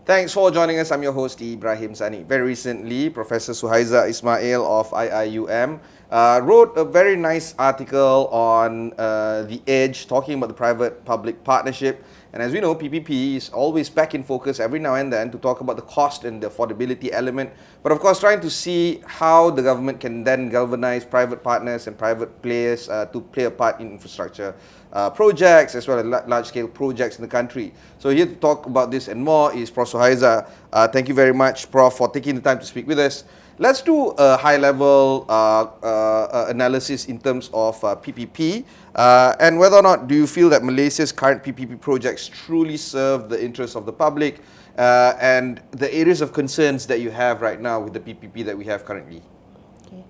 Thanks for joining us. I'm your host, Ibrahim Sani. Very recently, Professor Suhaiza Ismail of IIUM wrote a very nice article on The Edge, talking about the private-public partnership. And as we know, PPP is always back in focus every now and then to talk about the cost and the affordability element. But of course, trying to see how the government can then galvanize private partners and private players to play a part in infrastructure projects as well as large-scale projects in the country. So here to talk about this and more is Prof. Suhaiza. Thank you very much, Prof, for taking the time to speak with us. Let's do a high-level analysis in terms of PPP and whether or not do you feel that Malaysia's current PPP projects truly serve the interests of the public and the areas of concerns that you have right now with the PPP that we have currently. Okay.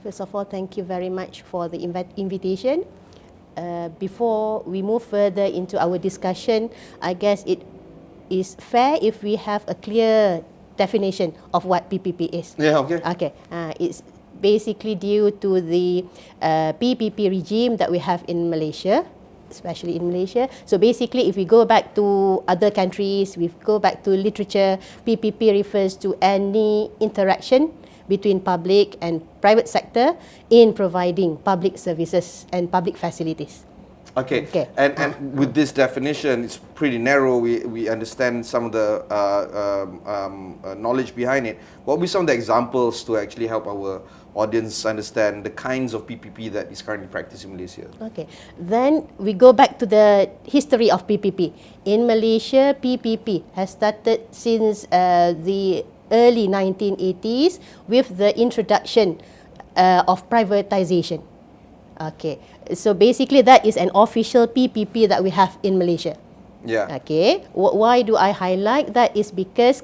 First of all, thank you very much for the invitation. Before we move further into our discussion, I guess it is fair if we have a clear definition of what PPP is. Yeah, okay. Okay. It's basically due to the PPP regime that we have in Malaysia, especially in Malaysia. So basically, if we go back to other countries, we go back to literature, PPP refers to any interaction between public and private sector in providing public services and public facilities. Okay. And with this definition, it's pretty narrow. We understand some of the knowledge behind it. What would be some of the examples to actually help our audience understand the kinds of PPP that is currently practiced in Malaysia? Okay. Then we go back to the history of PPP. In Malaysia, PPP has started since the early 1980s with the introduction of privatization. Okay, so basically that is an official PPP that we have in Malaysia. Yeah. Okay, why do I highlight that? Is because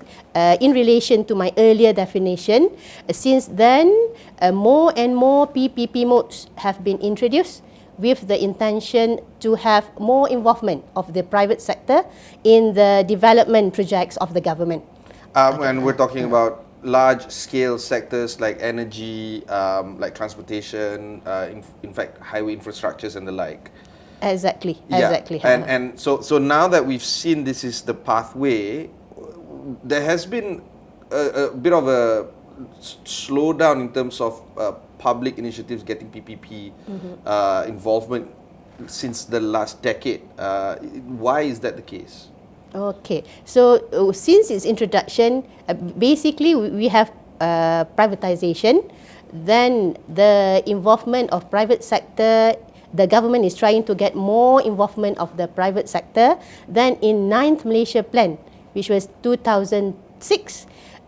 in relation to my earlier definition, since then more and more PPP modes have been introduced with the intention to have more involvement of the private sector in the development projects of the government. And we're talking about large-scale sectors like energy, like transportation, in fact, highway infrastructures and the like. Exactly. And so now that we've seen this is the pathway, there has been a bit of a slowdown in terms of public initiatives getting PPP involvement since the last decade. Why is that the case? Okay, so since its introduction, basically we have privatization, then the involvement of private sector, the government is trying to get more involvement of the private sector. Then in 9th Malaysia Plan, which was 2006,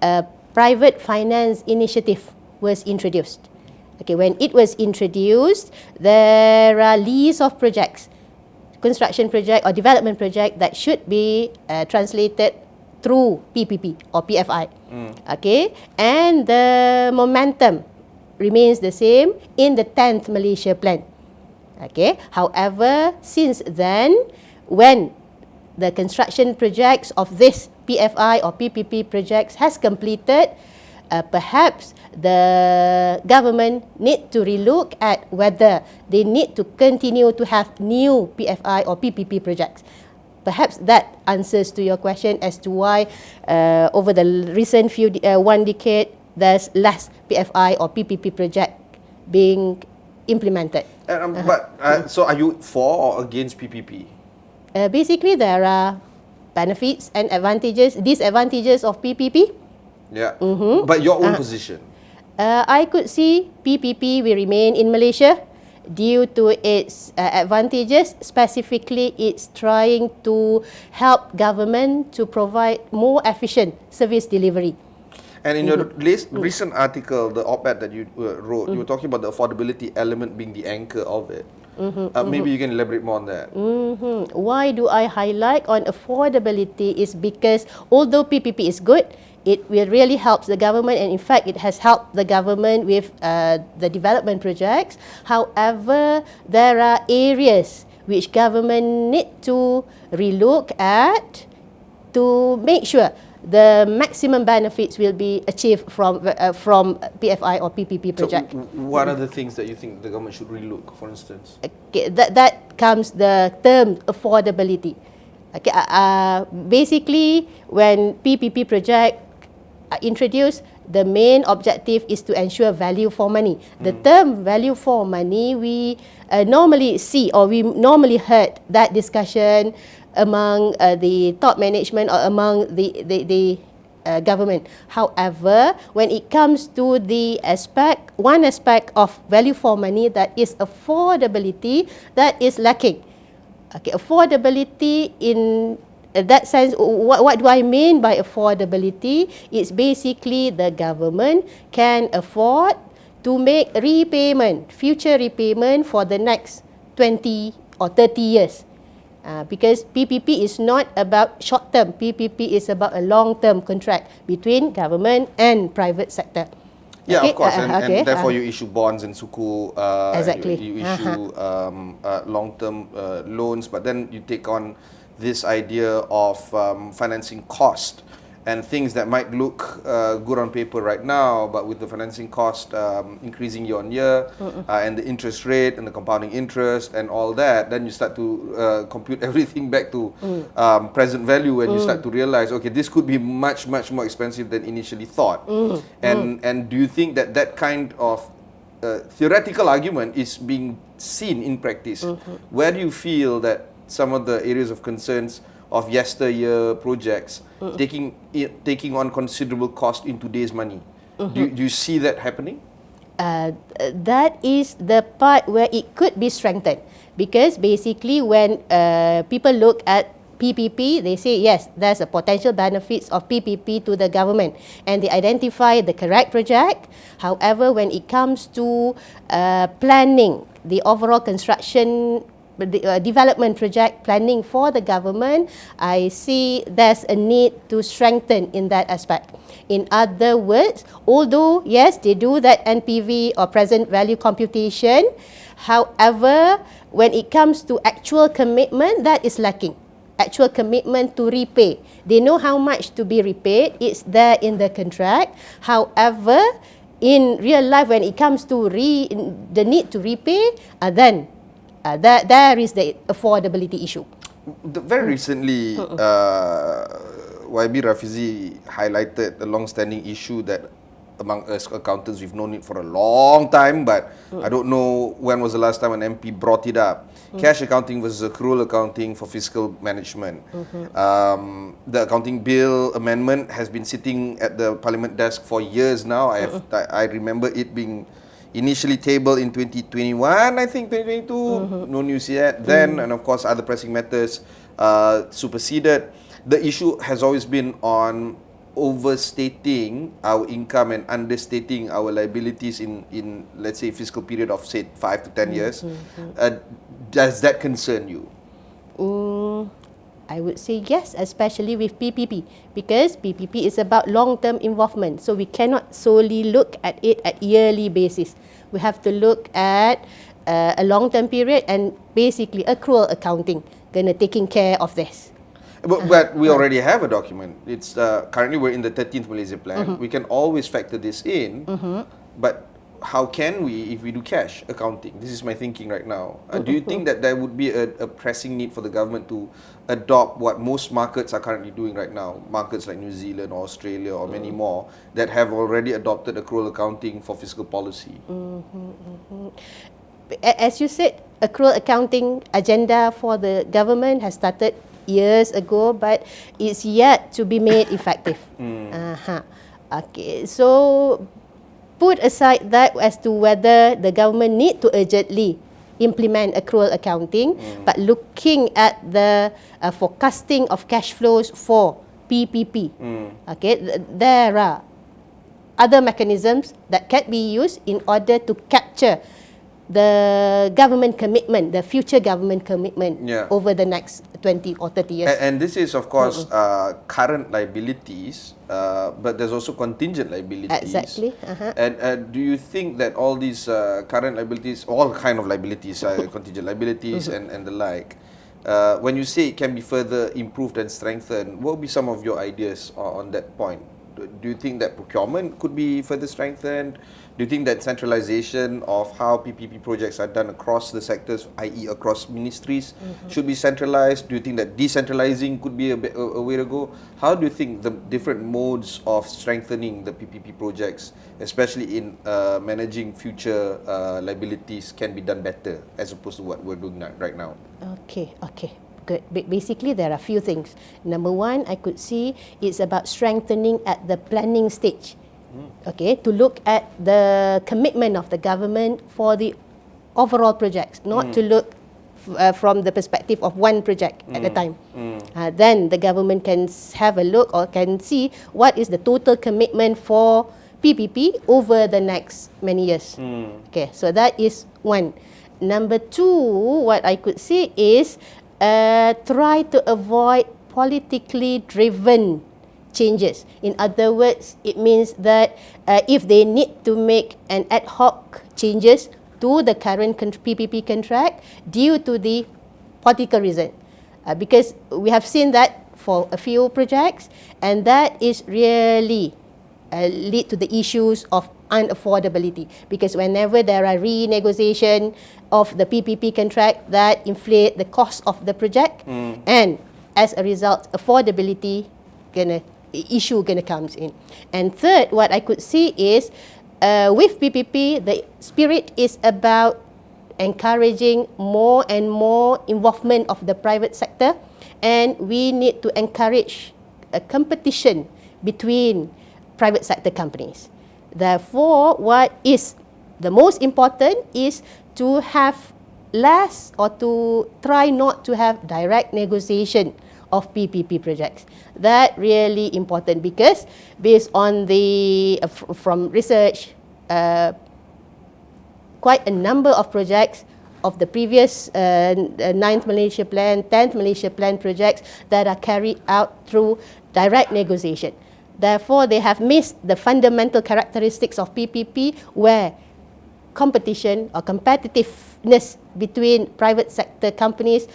a private finance initiative was introduced. Okay, when it was introduced, there are lists of projects, construction project or development project that should be translated through PPP or PFI. Okay, and the momentum remains the same in the 10th Malaysia Plan. Okay, however, since then, when the construction projects of this PFI or PPP projects has completed, perhaps the government need to relook at whether they need to continue to have new PFI or PPP projects. Perhaps that answers to your question as to why over the recent one decade there's less PFI or PPP project being implemented. So are you for or against PPP? Basically, there are benefits and disadvantages of PPP. Yeah. But your own position? I could see PPP will remain in Malaysia due to its advantages. Specifically, it's trying to help government to provide more efficient service delivery. And in your recent article, the op-ed that you wrote, you were talking about the affordability element being the anchor of it. Maybe you can elaborate more on that. Why do I highlight on affordability is because although PPP is good, it will really help the government, and in fact it has helped the government with the development projects. However, there are areas which government need to relook at to make sure the maximum benefits will be achieved from PFI or PPP project. So what are the things that you think the government should relook, for instance? Okay, that comes the term affordability. Okay, basically, when PPP project are introduced, the main objective is to ensure value for money. The term value for money, we normally see, or we normally heard that discussion among the top management or among the government. However, when it comes to the one aspect of value for money, that is affordability, that is lacking. Okay, affordability in that sense, what do I mean by affordability? It's basically the government can afford to make future repayment for the next 20 or 30 years. Because PPP is not about short term. PPP is about a long term contract between government and private sector. Yeah, okay? Of course, and therefore you issue bonds and suku. Exactly. You issue long-term loans, but then you take on this idea of financing cost and things that might look good on paper right now, but with the financing cost increasing year on year, and the interest rate and the compounding interest and all that, then you start to compute everything back to present value, and you start to realize, okay, this could be much more expensive than initially thought. And do you think that that kind of theoretical argument is being seen in practice? Where do you feel that some of the areas of concerns of yesteryear projects taking on considerable cost in today's money? Do you see that happening? That is the part where it could be strengthened, because basically when people look at PPP, they say yes, there's a potential benefits of PPP to the government, and they identify the correct project. However, when it comes to planning the overall construction development project planning for the government, I see there's a need to strengthen in that aspect. In other words, although yes, they do that NPV or present value computation, however, when it comes to actual commitment, that is lacking. Actual commitment to repay. They know how much to be repaid, it's there in the contract. However, in real life, when it comes to the need to repay, then there is the affordability issue. Very recently, YB Rafizi highlighted a long-standing issue that among us accountants, we've known it for a long time, but I don't know when was the last time an MP brought it up. Cash accounting versus accrual accounting for fiscal management. The accounting bill amendment has been sitting at the Parliament desk for years now. I remember it being initially tabled in 2021, I think 2022, no news yet. Then, and of course, other pressing matters superseded. The issue has always been on overstating our income and understating our liabilities in let's say, fiscal period of, say, 5 to 10 years. Does that concern you? I would say yes, especially with PPP, because PPP is about long-term involvement. So we cannot solely look at it at yearly basis. We have to look at a long-term period, and basically accrual accounting gonna taking care of this. But we already have a document. It's currently we're in the 13th Malaysia Plan. We can always factor this in, but how can we if we do cash accounting? This is my thinking right now. Do you think that there would be a pressing need for the government to adopt what most markets are currently doing right now? Markets like New Zealand or Australia or many more that have already adopted accrual accounting for fiscal policy. As you said, accrual accounting agenda for the government has started years ago, but it's yet to be made effective. Okay, so put aside that as to whether the government need to urgently implement accrual accounting, but looking at the forecasting of cash flows for PPP, okay, there are other mechanisms that can be used in order to capture the government commitment, the future government commitment over the next 20 or 30 years. And this is, of course, current liabilities, but there's also contingent liabilities. Exactly. And do you think that all these current liabilities, all kind of liabilities, contingent liabilities and the like, when you say it can be further improved and strengthened, what would be some of your ideas on that point? Do you think that procurement could be further strengthened? Do you think that centralization of how PPP projects are done across the sectors, i.e. across ministries, should be centralized? Do you think that decentralizing could be a way to go? How do you think the different modes of strengthening the PPP projects, especially in managing future liabilities, can be done better as opposed to what we're doing right now? Okay. Good. Basically, there are a few things. Number one, I could see it's about strengthening at the planning stage. Okay, to look at the commitment of the government for the overall projects, not to look from the perspective of one project at a time. Then the government can have a look or can see what is the total commitment for PPP over the next many years. Okay, so that is one. Number two, what I could see is try to avoid politically driven changes. In other words, it means that if they need to make an ad hoc changes to the current PPP contract due to the political reason, because we have seen that for a few projects, and that is really lead to the issues of unaffordability, because whenever there are renegotiation of the PPP contract, that inflate the cost of the project, and as a result, affordability issue comes in. And third, what I could see is with PPP, the spirit is about encouraging more and more involvement of the private sector, and we need to encourage a competition between private sector companies. Therefore, what is the most important is to have less, or to try not to have direct negotiation of PPP projects. That really important, because based on the from research, quite a number of projects of the previous 9th Malaysia Plan, 10th Malaysia Plan projects that are carried out through direct negotiation. Therefore, they have missed the fundamental characteristics of PPP, where competition or competitiveness between private sector companies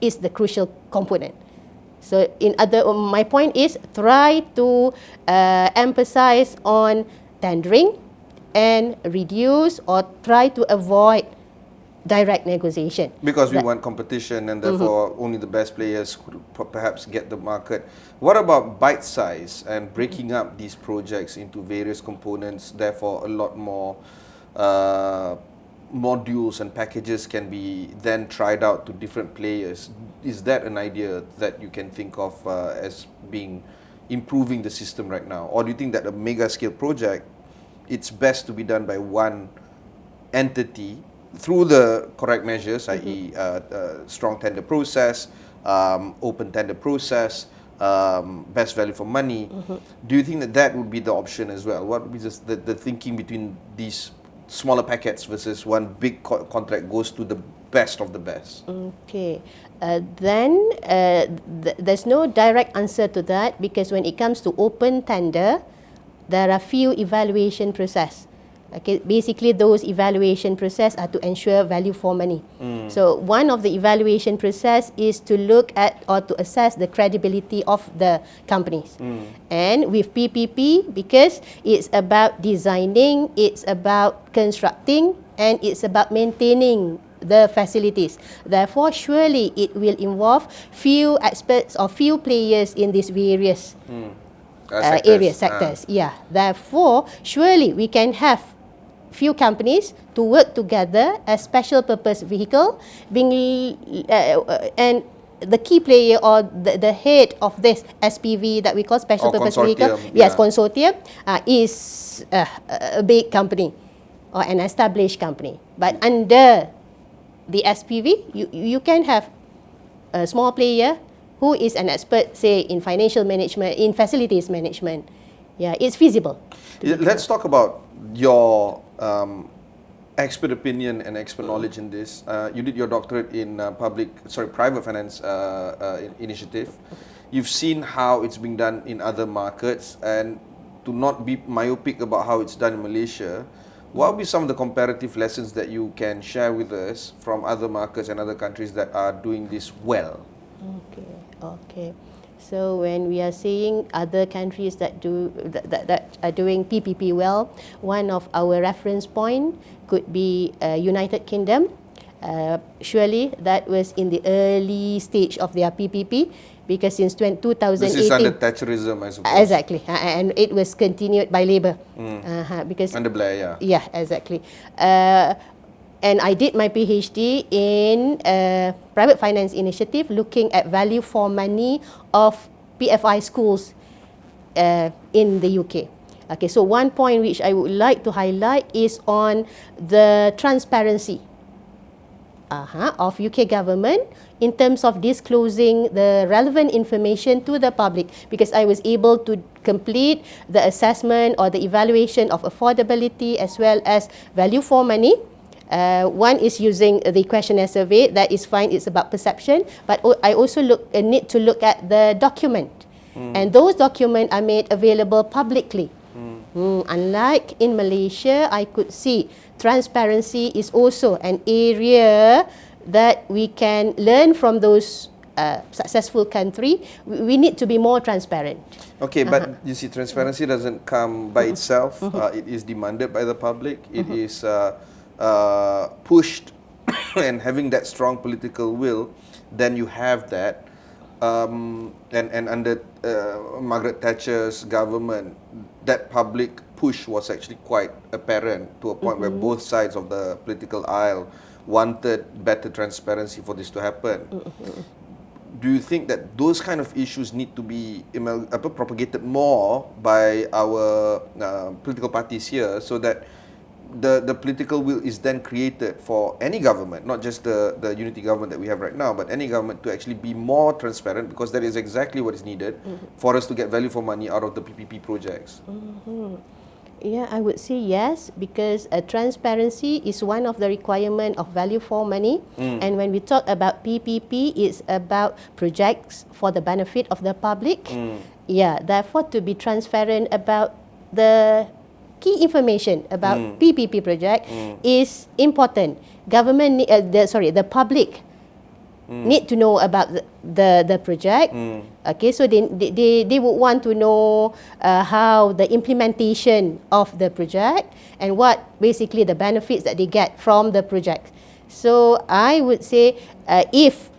is the crucial component. So, my point is, try to emphasize on tendering and reduce or try to avoid direct negotiation. Because we want competition, and therefore only the best players could perhaps get the market. What about bite size and breaking up these projects into various components? Therefore, a lot more modules and packages can be then tried out to different players. Is that an idea that you can think of as being improving the system right now? Or do you think that a mega scale project, it's best to be done by one entity through the correct measures, i.e. Strong tender process, open tender process, best value for money? Do you think that that would be the option as well? What would be the thinking between these smaller packets versus one big contract goes to the best of the best? Okay. There's no direct answer to that, because when it comes to open tender, there are few evaluation process. Okay, basically those evaluation process are to ensure value for money. So one of the evaluation process is to look at or to assess the credibility of the companies. And with PPP, because it's about designing, it's about constructing, and it's about maintaining the facilities. Therefore, surely it will involve few experts or few players in these various sectors. Yeah. Therefore, surely we can have few companies to work together as special purpose vehicle, and the key player or the head of this SPV that we call special purpose vehicle, consortium, is a big company or an established company. But under the SPV, you can have a small player who is an expert, say, in financial management, in facilities management. Yeah, it's feasible. Let's talk about your expert opinion and expert knowledge in this. You did your doctorate in private finance initiative. You've seen how it's being done in other markets, and to not be myopic about how it's done in Malaysia, what would be some of the comparative lessons that you can share with us from other markets and other countries that are doing this well? Okay. So when we are seeing other countries that are doing PPP well, one of our reference point could be United Kingdom. Surely that was in the early stage of their PPP, because since 2018... This is under Thatcherism, I suppose. Exactly, and it was continued by Labour. Because under Blair, yeah. Yeah, exactly. And I did my PhD in private finance initiative looking at value for money of PFI schools in the UK. Okay, so one point which I would like to highlight is on the transparency of UK government in terms of disclosing the relevant information to the public, because I was able to complete the assessment or the evaluation of affordability as well as value for money. One is using the questionnaire survey. That is fine, it's about perception, but I also need to look at the document, and those documents are made available publicly. Unlike in Malaysia, I could see transparency is also an area that we can learn from those successful country. We need to be more transparent. Okay, but you see, transparency doesn't come by itself. It is demanded by the public. It is pushed, and having that strong political will, then you have that. And under Margaret Thatcher's government, that public push was actually quite apparent, to a point where both sides of the political aisle wanted better transparency for this to happen. Do you think that those kind of issues need to be propagated more by our political parties here, so that the political will is then created for any government, not just the unity government that we have right now, but any government, to actually be more transparent, because that is exactly what is needed for us to get value for money out of the PPP projects? Yeah, I would say yes, because transparency is one of the requirements of value for money. And when we talk about PPP, it's about projects for the benefit of the public. Yeah, therefore to be transparent about the key information about PPP project is important. Government, the public need to know about the project. Okay, so they would want to know how the implementation of the project and what basically the benefits that they get from the project. So I would say if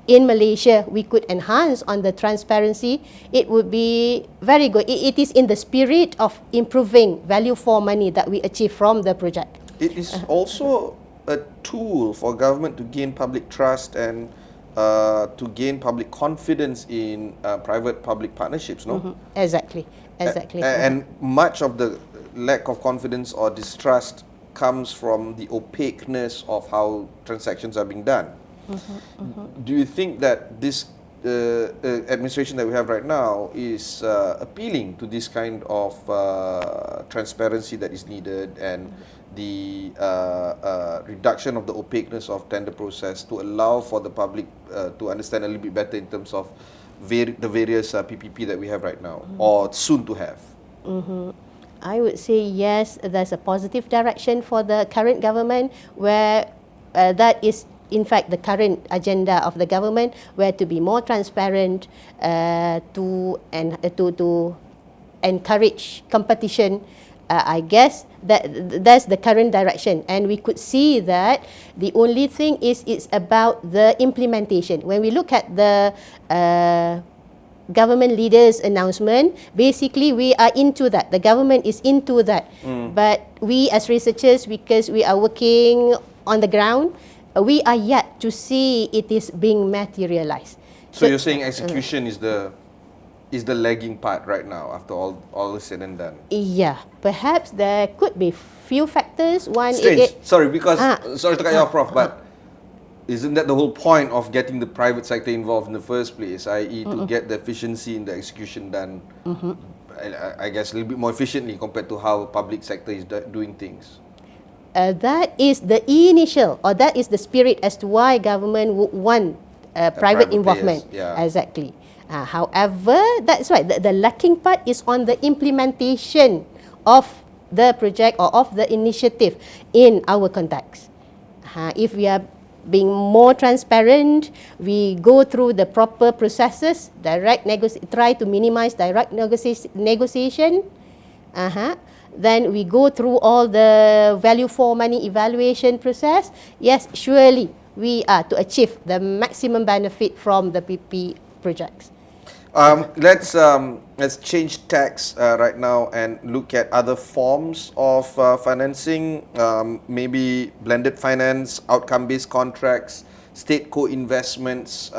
in Malaysia we could enhance on the transparency, it would be very good. It is in the spirit of improving value for money that we achieve from the project. It is also a tool for government to gain public trust and to gain public confidence in private-public partnerships, no? Exactly. And much of the lack of confidence or distrust comes from the opaqueness of how transactions are being done. Do you think that this administration that we have right now is appealing to this kind of transparency that is needed, and the reduction of the opaqueness of tender process to allow for the public to understand a little bit better in terms of the various PPP that we have right now, or soon to have? I would say yes, there's a positive direction for the current government, where that is in fact the current agenda of the government, where to be more transparent, to encourage competition. I guess that's the current direction, and we could see that the only thing is it's about the implementation. When we look at the government leaders' announcement, basically we are into that. The government is into that. But we as researchers, because we are working on the ground, we are yet to see it is being materialized. So you're saying execution is the lagging part right now, after all is said and done? Yeah, perhaps there could be few factors. One, strange. Sorry to cut you off, Prof, but isn't that the whole point of getting the private sector involved in the first place, i.e. to get the efficiency in the execution done, I guess, a little bit more efficiently compared to how public sector is doing things? That is the initial, or that is the spirit as to why government would want private involvement. Yeah. Exactly. However, that's right, the lacking part is on the implementation of the project or of the initiative in our context. If we are being more transparent. We go through the proper processes, try to minimize direct negotiation. Then we go through all the value for money evaluation process. Yes, surely we are to achieve the maximum benefit from the PP projects. Let's change tax right now and look at other forms of financing, maybe blended finance, outcome-based contracts, state co-investments,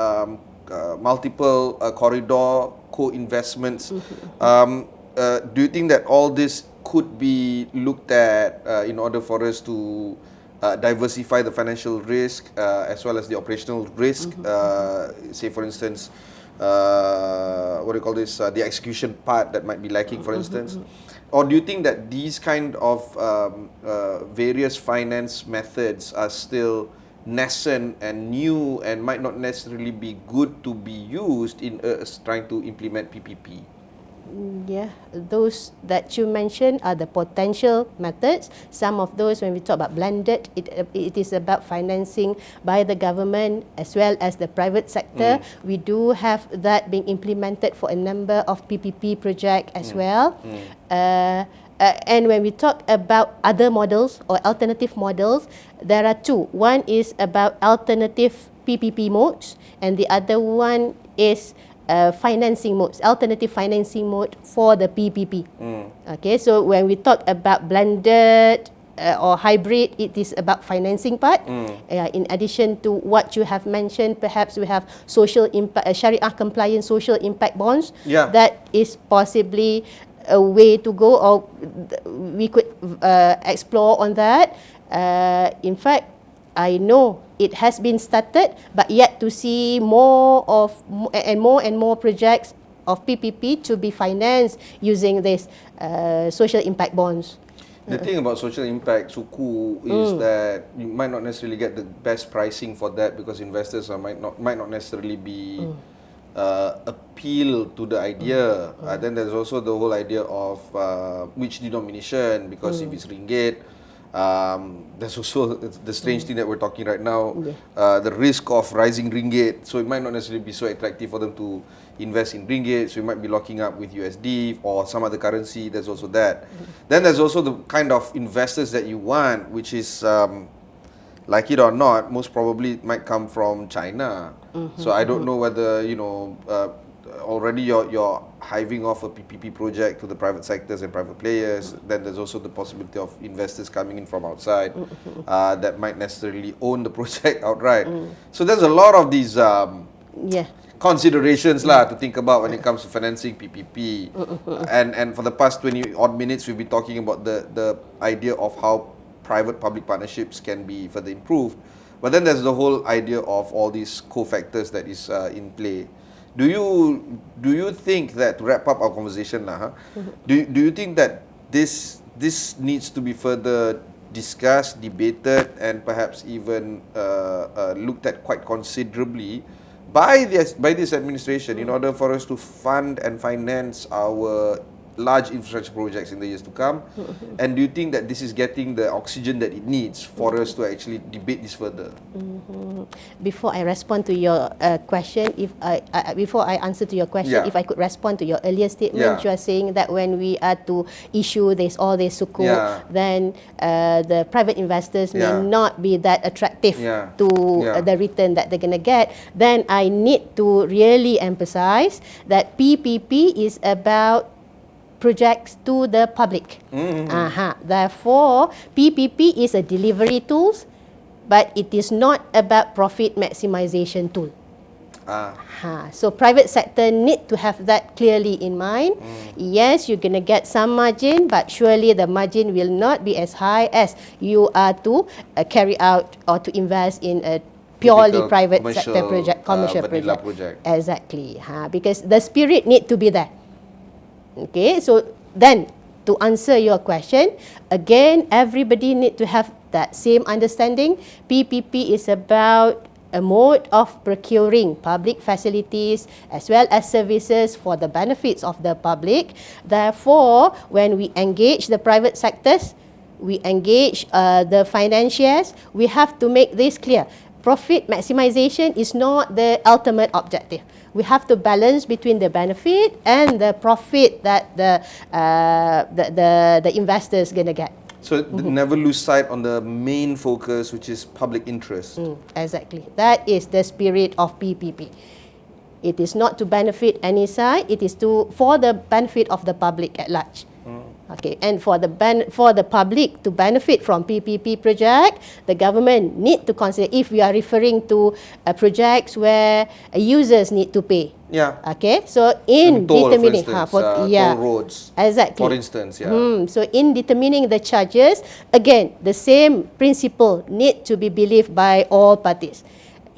multiple corridor co-investments. Do you think that all this could be looked at in order for us to diversify the financial risk as well as the operational risk? Say, for instance, what do you call this? The execution part that might be lacking, for instance. Or do you think that these kind of various finance methods are still nascent and new and might not necessarily be good to be used in trying to implement PPP? Yeah, those that you mentioned are the potential methods. Some of those, when we talk about blended, it is about financing by the government as well as the private sector. We do have that being implemented for a number of PPP projects as well. And when we talk about other models or alternative models, there are two. One is about alternative PPP modes, and the other one is financing modes, alternative financing mode for the PPP. Okay, so when we talk about blended or hybrid, it is about financing part. In addition to what you have mentioned, perhaps we have social impact, Sharia compliant social impact bonds. That is possibly a way to go, or we could explore on that. In fact, I know it has been started, but yet to see more and more projects of PPP to be financed using this social impact bonds. The thing about social impact, Suku, is that you might not necessarily get the best pricing for that because investors might not necessarily be appeal to the idea. Then there's also the whole idea of which denomination, because if it's ringgit, there's also the strange thing that we're talking right now, the risk of rising ringgit, so it might not necessarily be so attractive for them to invest in ringgit, so you might be locking up with USD or some other currency. There's also that. Then there's also the kind of investors that you want, which is like it or not, most probably it might come from China. So I don't know whether, already you're hiving off a PPP project to the private sectors and private players. Then there's also the possibility of investors coming in from outside that might necessarily own the project outright. So there's a lot of these considerations to think about when it comes to financing PPP. And for the past 20 odd minutes, we've been talking about the idea of how private-public partnerships can be further improved. But then there's the whole idea of all these co-factors that is in play. Do you think that, to wrap up our conversation do you think that this needs to be further discussed, debated, and perhaps even looked at quite considerably by this administration in order for us to fund and finance our large infrastructure projects in the years to come? And do you think that this is getting the oxygen that it needs for us to actually debate this further? Before I respond to your question, before I answer to your question, if I could respond to your earlier statement, you are saying that when we are to issue all this sukuk, then the private investors may not be that attractive to the return that they're going to get. Then I need to really emphasize that PPP is about projects to the public. Therefore, PPP is a delivery tool, but it is not about profit maximization tool. So private sector need to have that clearly in mind. Yes, you're going to get some margin, but surely the margin will not be as high as you are to carry out or to invest in a purely private sector project, commercial project. Exactly. Because the spirit need to be there. Okay, so then to answer your question, again, everybody need to have that same understanding. PPP is about a mode of procuring public facilities as well as services for the benefits of the public. Therefore, when we engage the private sectors, we engage the financiers, we have to make this clear. profit maximization is not the ultimate objective. We have to balance between the benefit and the profit that the investors gonna get. So never lose sight on the main focus, which is public interest. Exactly. That is the spirit of PPP. It is not to benefit any side. It is for the benefit of the public at large. Okay, and for the public to benefit from PPP project, the government need to consider, if we are referring to projects where users need to pay. Yeah. Okay, so in Toll, determining for instance, toll roads. Exactly. For instance, yeah. So in determining the charges, again, the same principle need to be believed by all parties.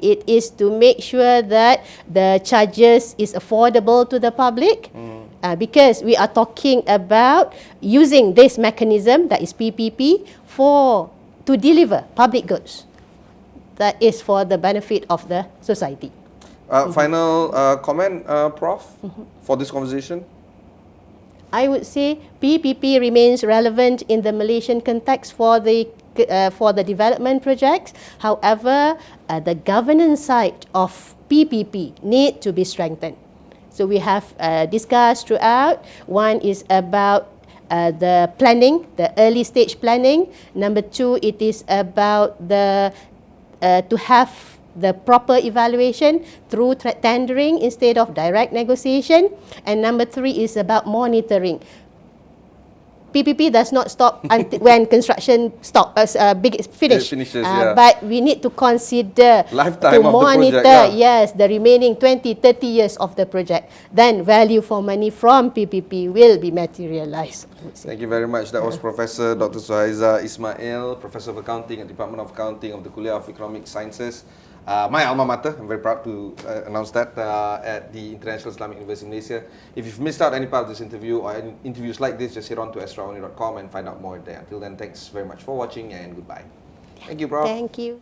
It is to make sure that the charges is affordable to the public, because we are talking about using this mechanism, that is PPP, to deliver public goods. That is for the benefit of the society. Final comment, Prof, for this conversation? I would say PPP remains relevant in the Malaysian context for the development projects. However, the governance side of PPP need to be strengthened. So we have discussed throughout. One is about the planning, the early stage planning. Number two, it is about to have the proper evaluation through tendering instead of direct negotiation. And number three is about monitoring. PPP does not stop until when construction finishes. But we need to consider lifetime to of monitor, the project, the remaining 20, 30 years of the project. Then value for money from PPP will be materialized. Thank you very much. That was Professor Dr. Suhaiza Ismail, Professor of Accounting at Department of Accounting of the Kulliyyah of Economic Sciences. My alma mater, I'm very proud to announce that, at the International Islamic University in Malaysia. If you've missed out any part of this interview or any interviews like this, just head on to astro.com and find out more there. Until then, thanks very much for watching and goodbye. Thank you, Prof. Thank you.